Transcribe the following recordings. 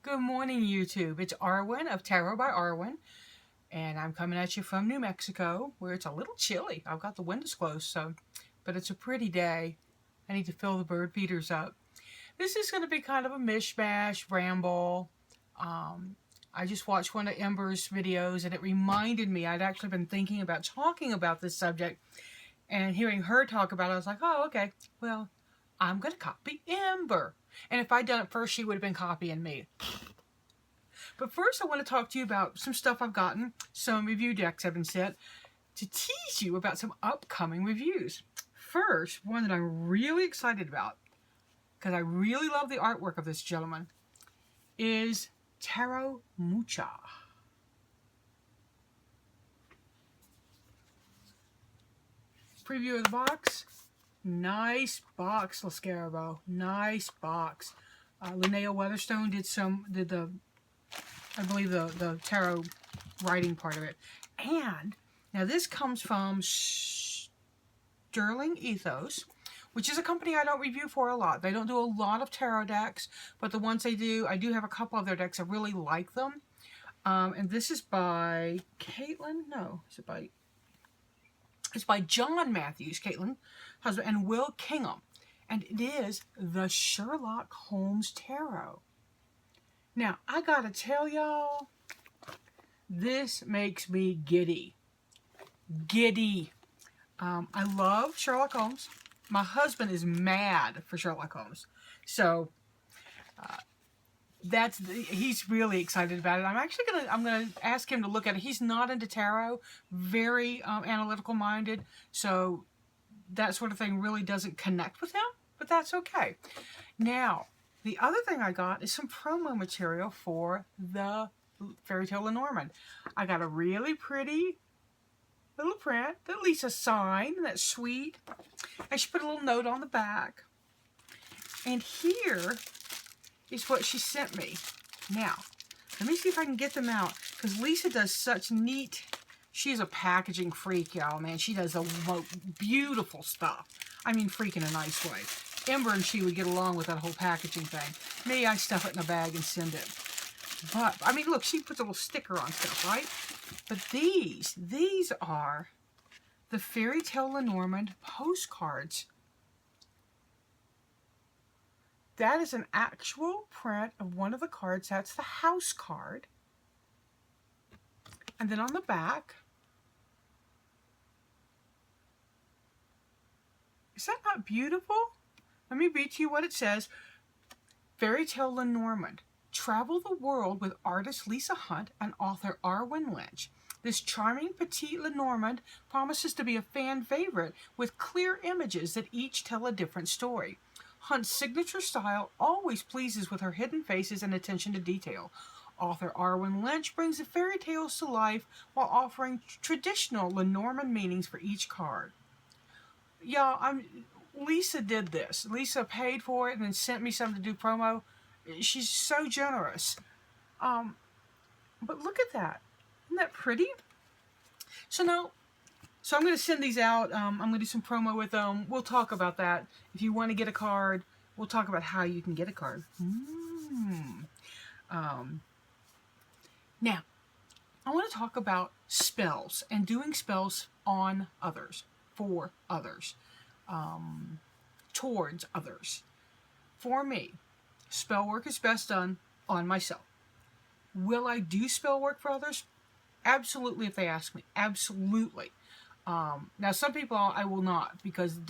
Good morning, YouTube. It's Arwen of Tarot by Arwen, and I'm coming at you from New Mexico, where it's a little chilly. I've got the windows closed, but it's a pretty day. I need to fill the bird feeders up. This is going to be kind of a mishmash, ramble. I just watched one of Ember's videos, and it reminded me, I'd actually been thinking about talking about this subject, and hearing her talk about it, I was like, oh, okay, well, I'm going to copy Ember. And if I'd done it first, she would have been copying me. But first, I want to talk to you about some stuff I've gotten. Some review decks have been sent to tease you about some upcoming reviews. First, one that I'm really excited about, because I really love the artwork of this gentleman, is Tarot Mucha. Preview of the box. Nice box, Lascarabo. Nice box. Linnea Weatherstone did the I believe the tarot writing part of it. And now this comes from Sterling Ethos, which is a company I don't review for a lot. They don't do a lot of tarot decks, but the ones they do, I do have a couple of their decks. I really like them. And this is by Caitlin. No, is it by? It's by John Matthews, Caitlin, husband, and Will Kingham. And it is the Sherlock Holmes Tarot. Now, I gotta tell y'all, this makes me giddy. Giddy. I love Sherlock Holmes. My husband is mad for Sherlock Holmes. So, he's really excited about it. I'm gonna ask him to look at it. He's not into tarot, very analytical minded, so that sort of thing really doesn't connect with him, but that's okay. Now, the other thing I got is some promo material for the Fairy Tale Lenormand. I got a really pretty little print that Lisa signed. That's sweet. And she put a little note on the back. And here is what she sent me. Now, let me see if I can get them out, because Lisa does such neat, she's a packaging freak, y'all, man. She does the beautiful stuff. I mean, freak in a nice way. Ember and she would get along with that whole packaging thing. Me, I stuff it in a bag and send it. But, I mean, look, she puts a little sticker on stuff, right? But these are the Fairy Tale Lenormand postcards. That is an actual print of one of the cards. That's the house card. And then on the back, is that not beautiful? Let me read to you what it says. Fairy Tale Lenormand. Travel the world with artist Lisa Hunt and author Arwen Lynch. This charming petite Lenormand promises to be a fan favorite with clear images that each tell a different story. Hunt's signature style always pleases with her hidden faces and attention to detail. Author Arwen Lynch brings the fairy tales to life while offering traditional Lenormand meanings for each card. Y'all, Lisa did this. Lisa paid for it and then sent me something to do promo. She's so generous. But look at that. Isn't that pretty? So I'm going to send these out. I'm going to do some promo with them. We'll talk about that. If you want to get a card, we'll talk about how you can get a card. Now, I want to talk about spells and doing spells on others, for others, towards others. For me, spell work is best done on myself. Will I do spell work for others? Absolutely, if they ask me. Absolutely. Now, some people I will not, because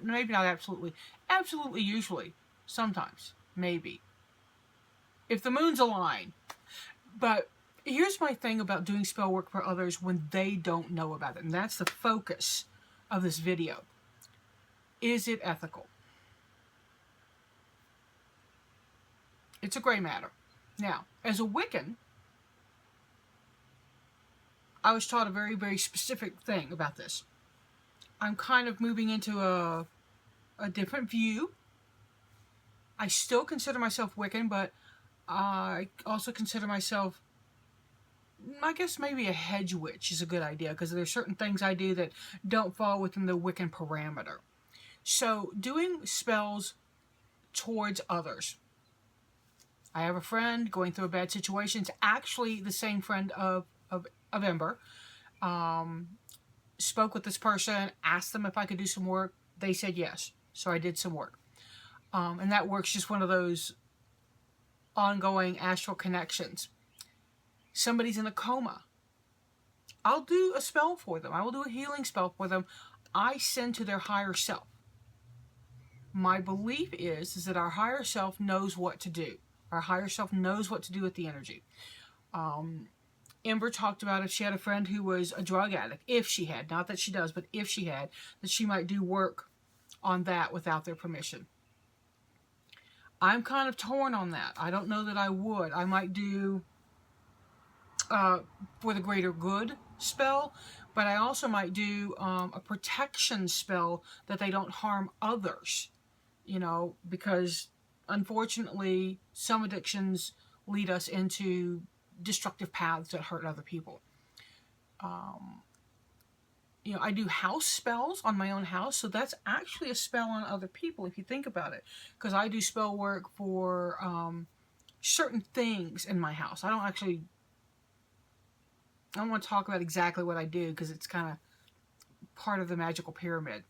maybe not absolutely. Absolutely, usually. Sometimes. Maybe. If the moons align. But here's my thing about doing spell work for others when they don't know about it. And that's the focus of this video. Is it ethical? It's a gray matter. Now, as a Wiccan, I was taught a very, very specific thing about this. I'm kind of moving into a different view. I still consider myself Wiccan, but I also consider myself, I guess maybe a hedge witch is a good idea, because there's certain things I do that don't fall within the Wiccan parameter. So doing spells towards others, I have a friend going through a bad situation. It's actually the same friend of Ember. Spoke with this person, asked them if I could do some work. They said yes. So I did some work. And that work's just one of those ongoing astral connections. Somebody's in a coma. I'll do a spell for them. I will do a healing spell for them. I send to their higher self. My belief is that our higher self knows what to do. Our higher self knows what to do with the energy. Ember talked about if she had a friend who was a drug addict, if she had, not that she does, but if she had, that she might do work on that without their permission. I'm kind of torn on that. I don't know that I would. I might do for the greater good spell, but I also might do a protection spell that they don't harm others, you know, because unfortunately some addictions lead us into destructive paths that hurt other people. You know, I do house spells on my own house, so that's actually a spell on other people if you think about it, because I do spell work for certain things in my house. I don't want to talk about exactly what I do because it's kind of part of the magical pyramid.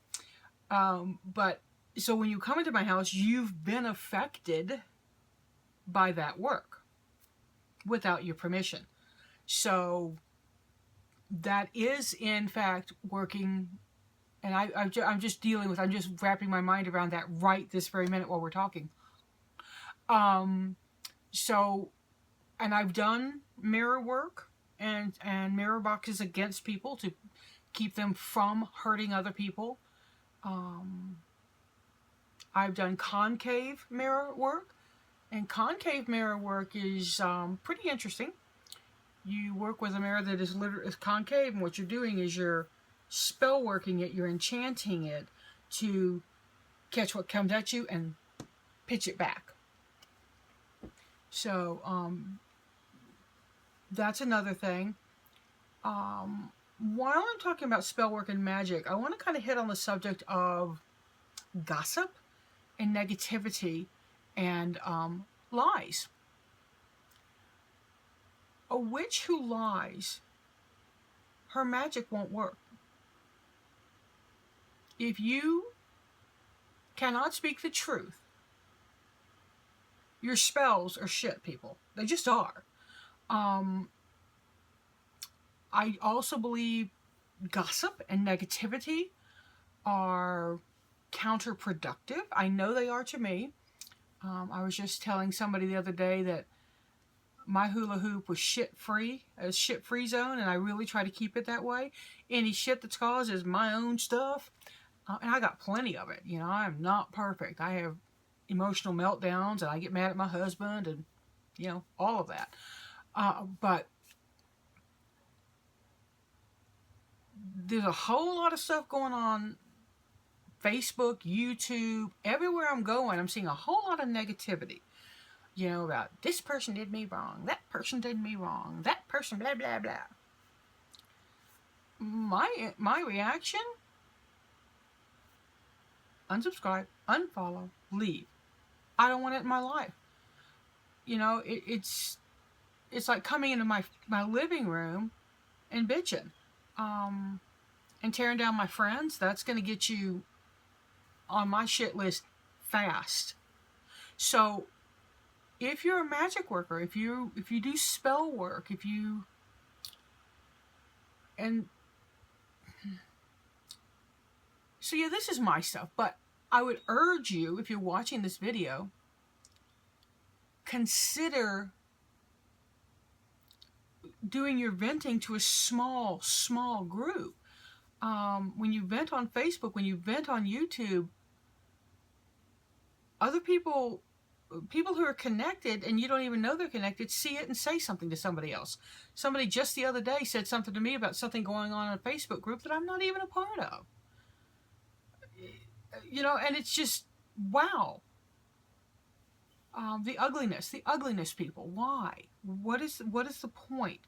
But so when you come into my house, you've been affected by that work without your permission. So that is in fact working, and I'm just wrapping my mind around that right this very minute while we're talking. So, and I've done mirror work and mirror boxes against people to keep them from hurting other people. I've done concave mirror work, and concave mirror work is pretty interesting. You work with a mirror that is concave, and what you're doing is you're spell working it, you're enchanting it to catch what comes at you and pitch it back. So that's another thing. While I'm talking about spell work and magic, I want to kind of hit on the subject of gossip and negativity and lies. A witch who lies, her magic won't work. If you cannot speak the truth, your spells are shit, people. They just are. I also believe gossip and negativity are counterproductive. I know they are to me. I was just telling somebody the other day that my hula hoop was shit-free, a shit-free zone, and I really try to keep it that way. Any shit that's caused is my own stuff, and I got plenty of it. You know, I am not perfect. I have emotional meltdowns, and I get mad at my husband, and, you know, all of that. But there's a whole lot of stuff going on Facebook, YouTube, everywhere I'm going, I'm seeing a whole lot of negativity. You know, about this person did me wrong, that person did me wrong, that person blah, blah, blah. My reaction? Unsubscribe, unfollow, leave. I don't want it in my life. You know, it's like coming into my living room and bitching. And tearing down my friends. That's going to get you on my shit list fast. So if you're a magic worker, if you do spell work, so yeah, this is my stuff, but I would urge you, if you're watching this video, consider doing your venting to a small group. When you vent on Facebook, when you vent on YouTube, other people who are connected and you don't even know they're connected see it and say something to somebody else. Somebody just the other day said something to me about something going on in a Facebook group that I'm not even a part of. You know, and it's just, wow. The ugliness, people. Why? What is the point?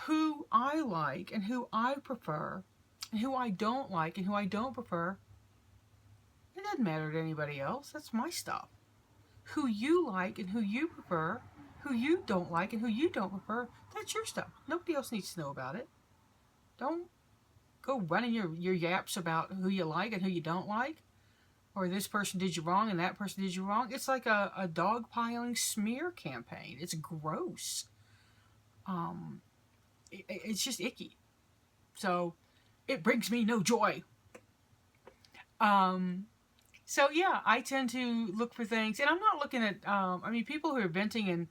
Who I like and who I prefer and who I don't like and who I don't prefer, it doesn't matter to anybody else. That's my stuff. who you like and who you prefer, who you don't like and who you don't prefer. That's your stuff. Nobody else needs to know about it. Don't go running your yaps about who you like and who you don't like, or this person did you wrong and that person did you wrong. It's like a dogpiling smear campaign. It's gross. It's just icky. So it brings me no joy. So yeah, I tend to look for things, and I'm not looking at, I mean, people who are venting and,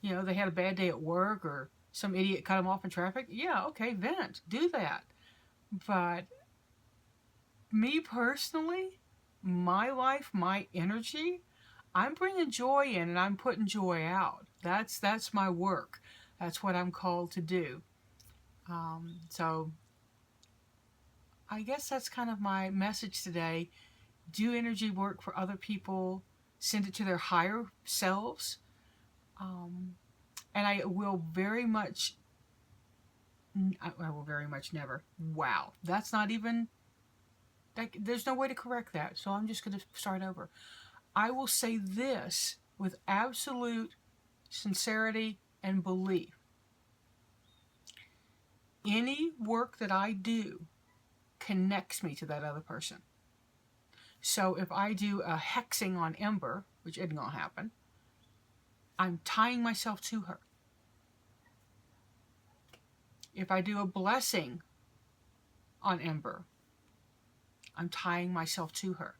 you know, they had a bad day at work or some idiot cut them off in traffic. Yeah, okay, vent, do that. But me personally, my life, my energy, I'm bringing joy in and I'm putting joy out. That's my work. That's what I'm called to do. So I guess that's kind of my message today. Do energy work for other people. Send it to their higher selves. And I will very much never. Wow. That's not even, there's no way to correct that. So I'm just going to start over. I will say this with absolute sincerity and belief. Any work that I do connects me to that other person. So if I do a hexing on Ember, which isn't going to happen, I'm tying myself to her. If I do a blessing on Ember, I'm tying myself to her.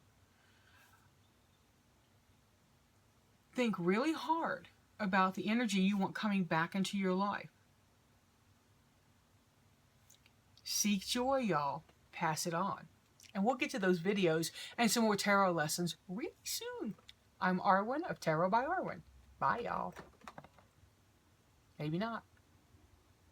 Think really hard about the energy you want coming back into your life. Seek joy, y'all. Pass it on. And we'll get to those videos and some more tarot lessons really soon. I'm Arwen of Tarot by Arwen. Bye, y'all. Maybe not.